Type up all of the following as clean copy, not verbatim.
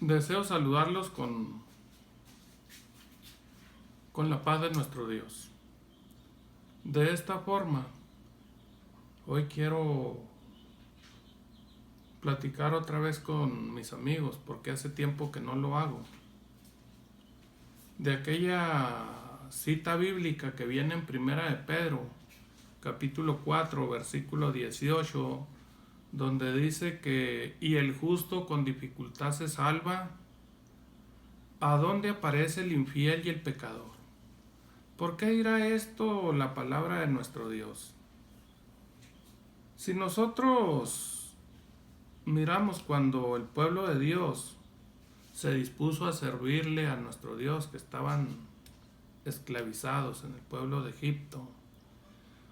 Deseo saludarlos con la paz de nuestro Dios. De esta forma, hoy quiero platicar otra vez con mis amigos, porque hace tiempo que no lo hago, de aquella cita bíblica que viene en Primera de Pedro, capítulo 4, versículo 18, donde dice que y el justo con dificultad se salva, ¿a dónde aparece el infiel y el pecador? ¿Por qué dirá esto la palabra de nuestro Dios? Si nosotros miramos cuando el pueblo de Dios se dispuso a servirle a nuestro Dios, que estaban esclavizados en el pueblo de Egipto,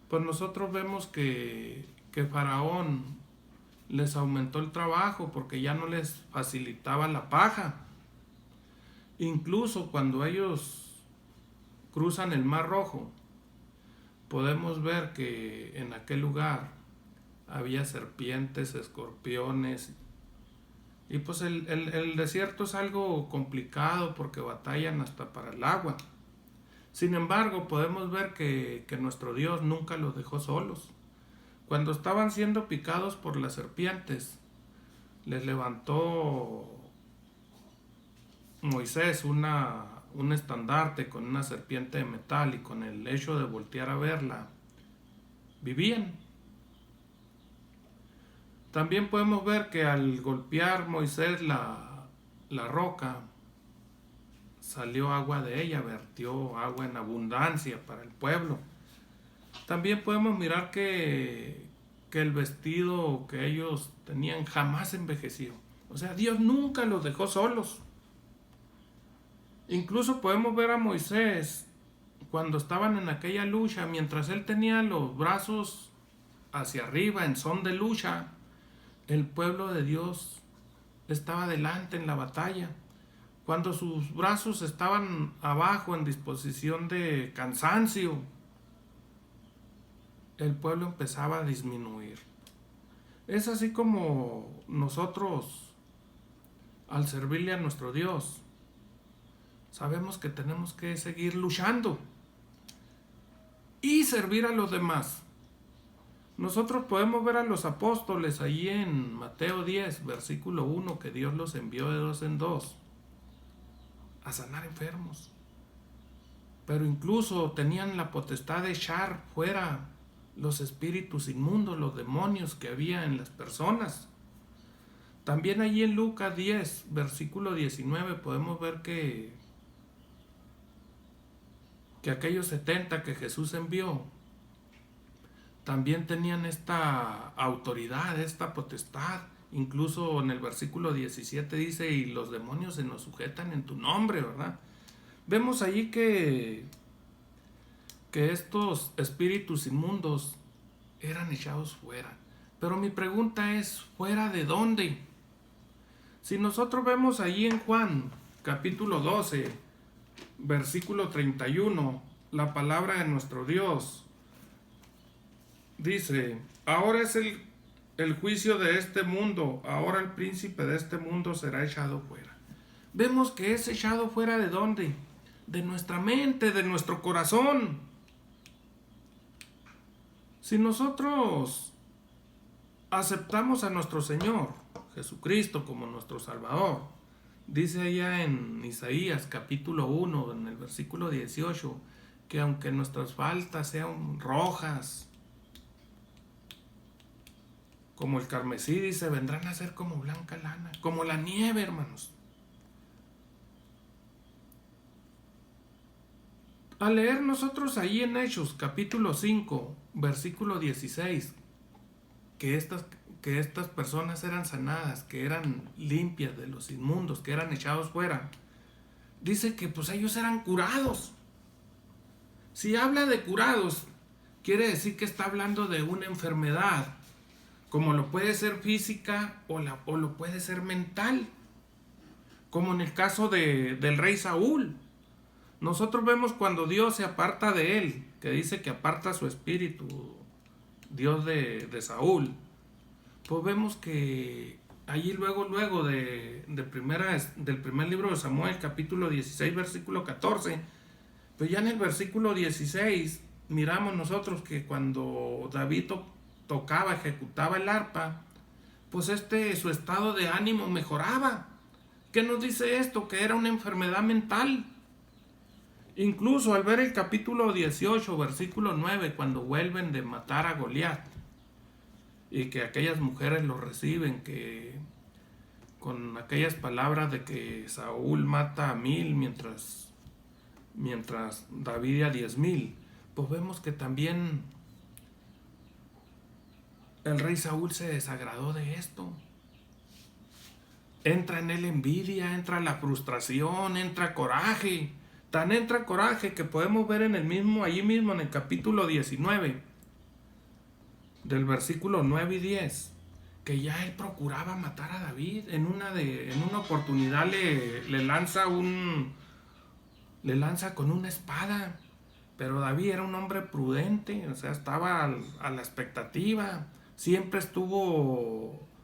pues nosotros vemos que Faraón les aumentó el trabajo porque ya no les facilitaba la paja. Incluso cuando ellos cruzan el Mar Rojo, podemos ver que en aquel lugar había serpientes, escorpiones, y pues el desierto es algo complicado porque batallan hasta para el agua. Sin embargo, podemos ver que nuestro Dios nunca los dejó solos. Cuando estaban siendo picados por las serpientes, les levantó Moisés un estandarte con una serpiente de metal, y con el hecho de voltear a verla, vivían. También podemos ver que al golpear Moisés la roca, salió agua de ella, vertió agua en abundancia para el pueblo. También podemos mirar que el vestido que ellos tenían jamás envejeció. O sea, Dios nunca los dejó solos. Incluso podemos ver a Moisés cuando estaban en aquella lucha, mientras él tenía los brazos hacia arriba en son de lucha, el pueblo de Dios estaba delante en la batalla. Cuando sus brazos estaban abajo en disposición de cansancio, el pueblo empezaba a disminuir. Es así como nosotros, al servirle a nuestro Dios, sabemos que tenemos que seguir luchando y servir a los demás. Nosotros podemos ver a los apóstoles allí en Mateo 10, versículo 1, que Dios los envió de dos en dos a sanar enfermos. Pero incluso tenían la potestad de echar fuera los espíritus inmundos, los demonios que había en las personas. También allí en Lucas 10, versículo 19, podemos ver que aquellos 70 que Jesús envió también tenían esta autoridad, esta potestad. Incluso en el versículo 17 dice, y los demonios se nos sujetan en tu nombre, ¿verdad? Vemos allí que estos espíritus inmundos eran echados fuera. Pero mi pregunta es, ¿fuera de dónde? Si nosotros vemos allí en Juan, capítulo 12, versículo 31, la palabra de nuestro Dios dice, ahora es el juicio de este mundo, ahora el príncipe de este mundo será echado fuera. Vemos que es echado fuera ¿de dónde? De nuestra mente, de nuestro corazón. Si nosotros aceptamos a nuestro Señor Jesucristo como nuestro Salvador, dice allá en Isaías capítulo 1, en el versículo 18, que aunque nuestras faltas sean rojas como el carmesí, dice, vendrán a ser como blanca lana, como la nieve, hermanos. Al leer nosotros ahí en Hechos capítulo 5, versículo 16, que estas personas eran sanadas, que eran limpias de los inmundos, que eran echados fuera, dice que pues ellos eran curados. Si habla de curados, quiere decir que está hablando de una enfermedad, como lo puede ser física o lo puede ser mental, como en el caso del rey Saúl. Nosotros vemos cuando Dios se aparta de él, que dice que aparta su espíritu, Dios de Saúl, pues vemos que allí luego del primer libro de Samuel, capítulo 16, versículo 14, pues ya en el versículo 16 miramos nosotros que cuando David tocaba, ejecutaba el arpa, pues su estado de ánimo mejoraba. ¿Qué nos dice esto? Que era una enfermedad mental. Incluso al ver el capítulo 18, versículo 9, cuando vuelven de matar a Goliat y que aquellas mujeres lo reciben, que con aquellas palabras de que Saúl mata a 1000 mientras David a 10,000, pues vemos que también el rey Saúl se desagradó de esto. Entra en él envidia, entra la frustración, entra coraje. Tan entra coraje que podemos ver allí mismo en el capítulo 19, del versículo 9 y 10, que ya él procuraba matar a David. En una oportunidad le lanza con una espada. Pero David era un hombre prudente, o sea, estaba a la expectativa.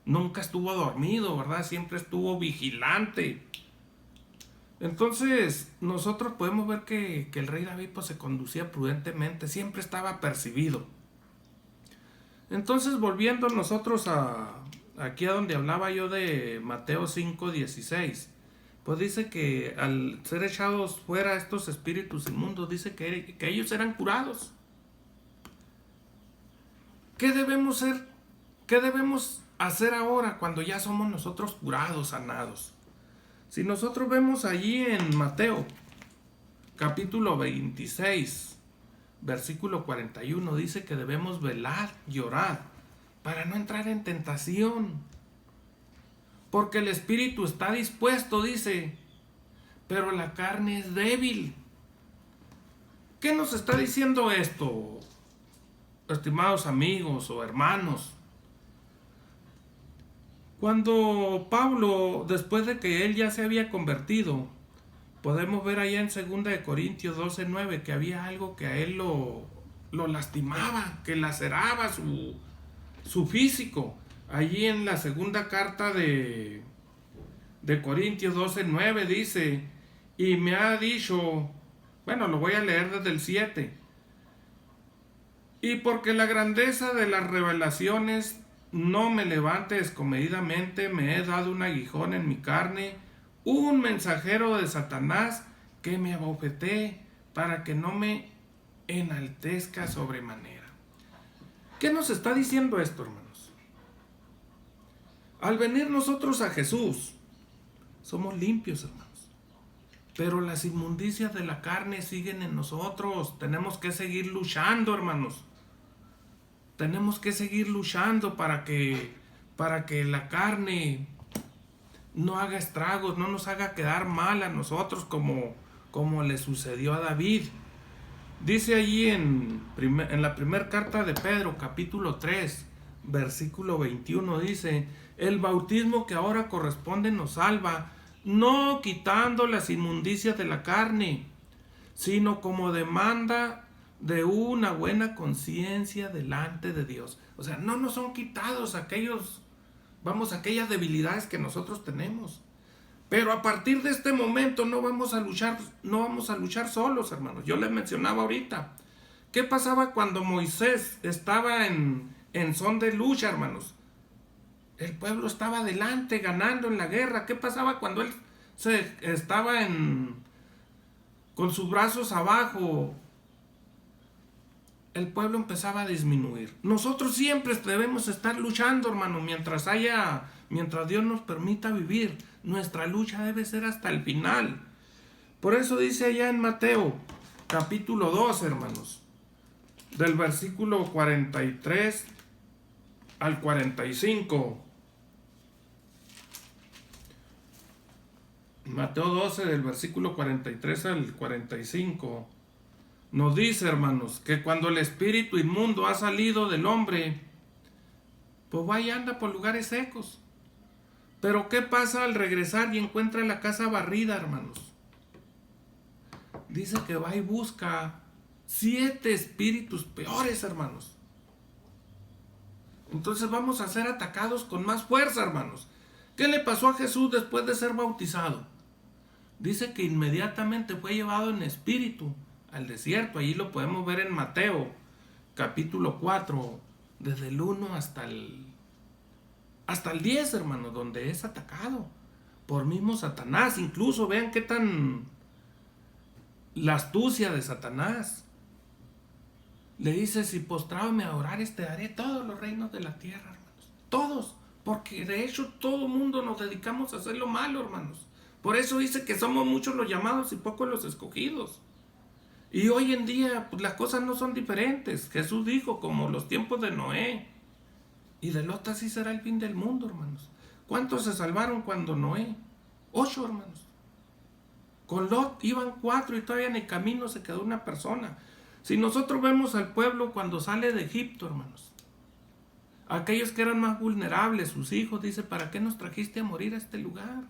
Nunca estuvo dormido, ¿verdad? Siempre estuvo vigilante. Entonces, nosotros podemos ver que el rey David pues, se conducía prudentemente, siempre estaba apercibido. Entonces, volviendo nosotros aquí a donde hablaba yo de Mateo 5:16, pues dice que al ser echados fuera estos espíritus inmundos, dice que ellos eran curados. ¿Qué debemos hacer ahora cuando ya somos nosotros curados, sanados? Si nosotros vemos allí en Mateo, capítulo 26, versículo 41, dice que debemos velar y orar para no entrar en tentación. Porque el espíritu está dispuesto, dice, pero la carne es débil. ¿Qué nos está diciendo esto, estimados amigos o hermanos? Cuando Pablo, después de que él ya se había convertido, podemos ver allá en 2 Corintios 12:9 que había algo que a él lo lastimaba, que laceraba su físico. Allí en la segunda carta de Corintios 12:9 dice, y me ha dicho, bueno, lo voy a leer desde el 7, y porque la grandeza de las revelaciones no me levante descomedidamente, me he dado un aguijón en mi carne, un mensajero de Satanás que me abofetee para que no me enaltezca sobremanera. ¿Qué nos está diciendo esto, hermanos? Al venir nosotros a Jesús, somos limpios, hermanos. Pero las inmundicias de la carne siguen en nosotros. Tenemos que seguir luchando, hermanos. Tenemos que seguir luchando para que la carne no haga estragos, no nos haga quedar mal a nosotros como le sucedió a David. Dice allí en la primera carta de Pedro, capítulo 3, versículo 21, dice, el bautismo que ahora corresponde nos salva, no quitando las inmundicias de la carne, sino como demanda de una buena conciencia delante de Dios. O sea, no nos son quitados aquellas debilidades que nosotros tenemos. Pero a partir de este momento no vamos a luchar solos, hermanos. Yo les mencionaba ahorita. ¿Qué pasaba cuando Moisés estaba en son de lucha, hermanos? El pueblo estaba adelante, ganando en la guerra. ¿Qué pasaba cuando él estaba con sus brazos abajo? El pueblo empezaba a disminuir. Nosotros siempre debemos estar luchando, hermano, mientras Dios nos permita vivir. Nuestra lucha debe ser hasta el final. Por eso dice allá en Mateo, capítulo 2, hermanos, del versículo 43 al 45. Mateo 12, del versículo 43 al 45. Nos dice, hermanos, que cuando el espíritu inmundo ha salido del hombre, pues va y anda por lugares secos. Pero ¿qué pasa al regresar y encuentra la casa barrida, hermanos? Dice que va y busca 7 espíritus peores, hermanos. Entonces vamos a ser atacados con más fuerza, hermanos. ¿Qué le pasó a Jesús después de ser bautizado? Dice que inmediatamente fue llevado en espíritu al desierto. Allí lo podemos ver en Mateo, capítulo 4, desde el 1 hasta el 10, hermanos, donde es atacado por mismo Satanás. Incluso vean qué tan la astucia de Satanás. Le dice, si postrado me adorares, te daré todos los reinos de la tierra, hermanos. Todos. Porque de hecho todo mundo nos dedicamos a hacer lo malo, hermanos. Por eso dice que somos muchos los llamados y pocos los escogidos. Y hoy en día pues, las cosas no son diferentes. Jesús dijo, como los tiempos de Noé. Y de Lot así será el fin del mundo, hermanos. ¿Cuántos se salvaron cuando Noé? 8, hermanos. Con Lot iban 4 y todavía en el camino se quedó una persona. Si nosotros vemos al pueblo cuando sale de Egipto, hermanos, aquellos que eran más vulnerables, sus hijos, dice, ¿para qué nos trajiste a morir a este lugar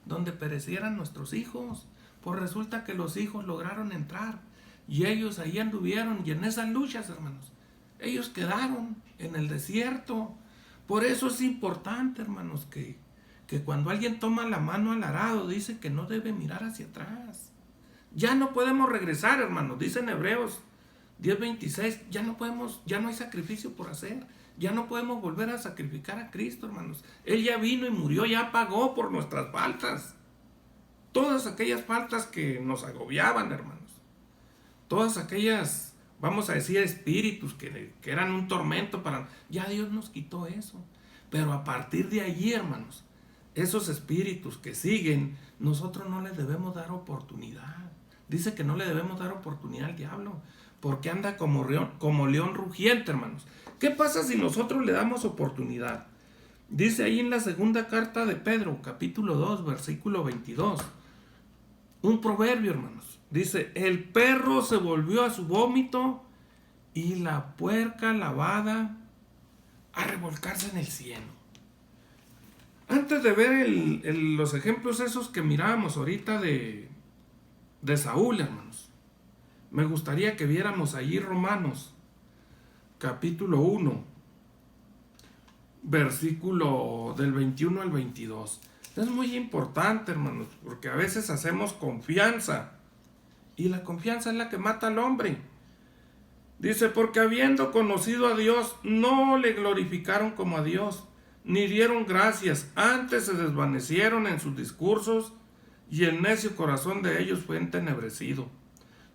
donde perecieran nuestros hijos? Pues resulta que los hijos lograron entrar y ellos ahí anduvieron, y en esas luchas, hermanos, ellos quedaron en el desierto. Por eso es importante, hermanos, que cuando alguien toma la mano al arado, dice que no debe mirar hacia atrás. Ya no podemos regresar, hermanos, dice en Hebreos 10:26, ya no hay sacrificio por hacer. Ya no podemos volver a sacrificar a Cristo, hermanos. Él ya vino y murió, ya pagó por nuestras faltas. Todas aquellas faltas que nos agobiaban, hermanos. Todas aquellas, vamos a decir, espíritus que eran un tormento para... Ya Dios nos quitó eso. Pero a partir de allí, hermanos, esos espíritus que siguen, nosotros no les debemos dar oportunidad. Dice que no le debemos dar oportunidad al diablo, porque anda como león rugiente, hermanos. ¿Qué pasa si nosotros le damos oportunidad? Dice ahí en la segunda carta de Pedro, capítulo 2, versículo 22. Un proverbio, hermanos. Dice, el perro se volvió a su vómito y la puerca lavada a revolcarse en el cieno. Antes de ver los ejemplos esos que mirábamos ahorita de Saúl, hermanos, me gustaría que viéramos allí Romanos, capítulo 1, versículo del 21 al 22. Es muy importante, hermanos, porque a veces hacemos confianza, y la confianza es la que mata al hombre. Dice, porque habiendo conocido a Dios, no le glorificaron como a Dios, ni dieron gracias, antes se desvanecieron en sus discursos, y el necio corazón de ellos fue entenebrecido.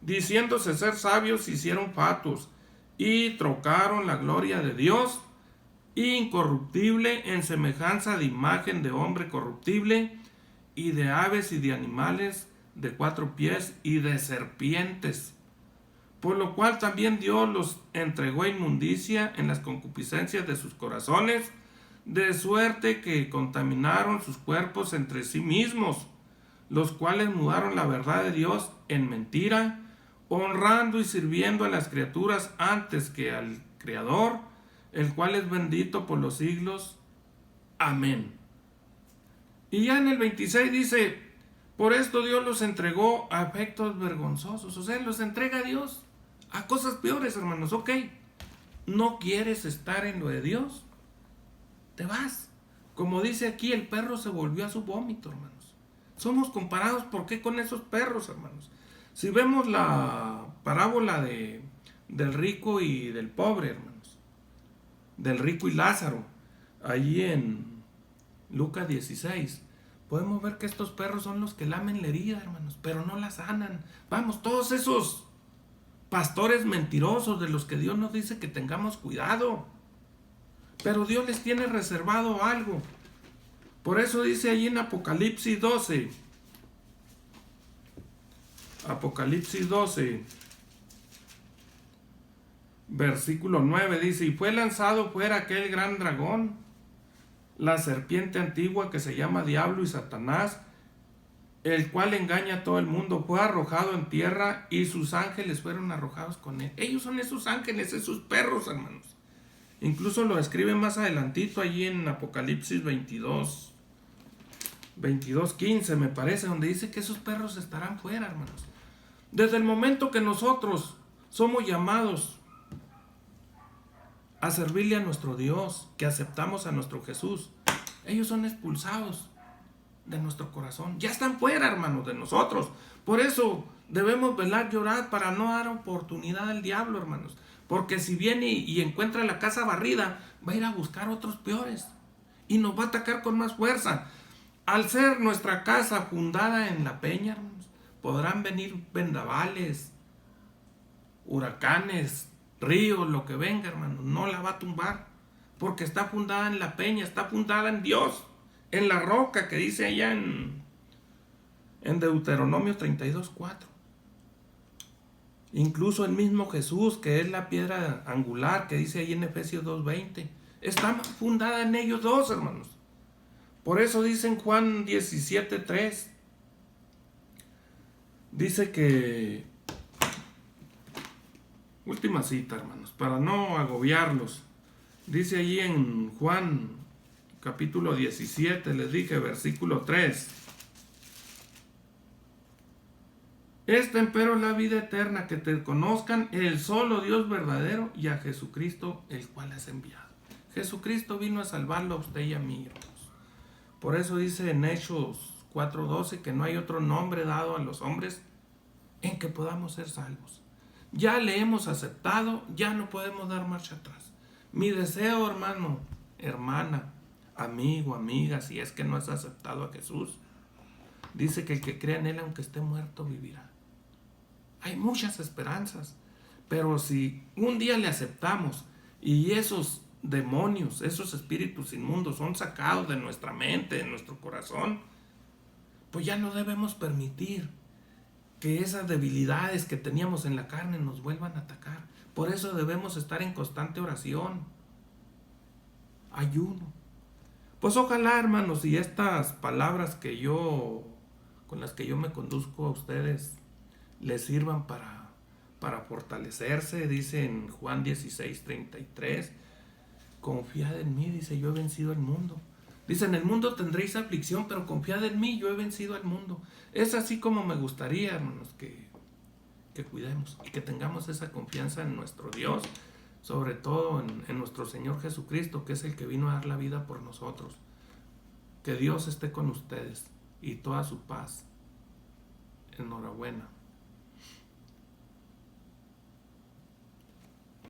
Diciéndose ser sabios, se hicieron fatuos, y trocaron la gloria de Dios incorruptible en semejanza de imagen de hombre corruptible, y de aves y de animales de 4 pies y de serpientes. Por lo cual también Dios los entregó a inmundicia en las concupiscencias de sus corazones, de suerte que contaminaron sus cuerpos entre sí mismos, los cuales mudaron la verdad de Dios en mentira, honrando y sirviendo a las criaturas antes que al Creador, el cual es bendito por los siglos. Amén. Y ya en el 26 dice, por esto Dios los entregó a efectos vergonzosos. O sea, los entrega a Dios a cosas peores, hermanos. Ok, ¿no quieres estar en lo de Dios? Te vas. Como dice aquí, el perro se volvió a su vómito, hermanos. Somos comparados, ¿por qué? Con esos perros, hermanos. Si vemos la parábola del rico y del pobre, hermanos, del rico y Lázaro, allí en Lucas 16, podemos ver que estos perros son los que lamen la herida, hermanos, pero no la sanan. Vamos, todos esos pastores mentirosos de los que Dios nos dice que tengamos cuidado, pero Dios les tiene reservado algo. Por eso dice allí en Apocalipsis 12, versículo 9, dice, y fue lanzado fuera aquel gran dragón, la serpiente antigua que se llama Diablo y Satanás, el cual engaña a todo el mundo. Fue arrojado en tierra y sus ángeles fueron arrojados con él. Ellos son esos ángeles, esos perros, hermanos. Incluso lo escribe más adelantito allí en Apocalipsis 22:15 me parece, donde dice que esos perros estarán fuera, hermanos. Desde el momento que nosotros somos llamados a servirle a nuestro Dios, que aceptamos a nuestro Jesús, ellos son expulsados de nuestro corazón. Ya están fuera, hermanos, de nosotros. Por eso debemos velar y orar para no dar oportunidad al diablo, hermanos. Porque si viene y encuentra la casa barrida, va a ir a buscar otros peores. Y nos va a atacar con más fuerza. Al ser nuestra casa fundada en la peña, hermanos, podrán venir vendavales, huracanes, ríos, lo que venga, hermanos. No la va a tumbar. Porque está fundada en la peña, está fundada en Dios. En la roca que dice allá en Deuteronomio 32:4. Incluso el mismo Jesús, que es la piedra angular, que dice ahí en Efesios 2:20, está fundada en ellos dos, hermanos. Por eso dice en Juan 17:3, dice que, última cita, hermanos, para no agobiarlos, dice allí en Juan capítulo 17, les dije, versículo 3. Esta empero es la vida eterna, que te conozcan el solo Dios verdadero y a Jesucristo, el cual has enviado. Jesucristo vino a salvarlo a usted y a mí, hermanos. Por eso dice en Hechos 4:12 que no hay otro nombre dado a los hombres en que podamos ser salvos. Ya le hemos aceptado, ya no podemos dar marcha atrás. Mi deseo, hermano, hermana, amigo, amiga, si es que no has aceptado a Jesús, dice que el que crea en Él, aunque esté muerto, vivirá. Hay muchas esperanzas, pero si un día le aceptamos y esos demonios, esos espíritus inmundos son sacados de nuestra mente, de nuestro corazón, pues ya no debemos permitir que esas debilidades que teníamos en la carne nos vuelvan a atacar. Por eso debemos estar en constante oración, ayuno. Pues ojalá, hermanos, y estas palabras con las que yo me conduzco a ustedes, les sirvan para fortalecerse. Dice en Juan 16:33, confiad en mí, dice, yo he vencido el mundo. Dice, en el mundo tendréis aflicción, pero confiad en mí, yo he vencido al mundo. Es así como me gustaría, hermanos, que cuidemos y que tengamos esa confianza en nuestro Dios, sobre todo en nuestro Señor Jesucristo, que es el que vino a dar la vida por nosotros. Que Dios esté con ustedes y toda su paz. Enhorabuena.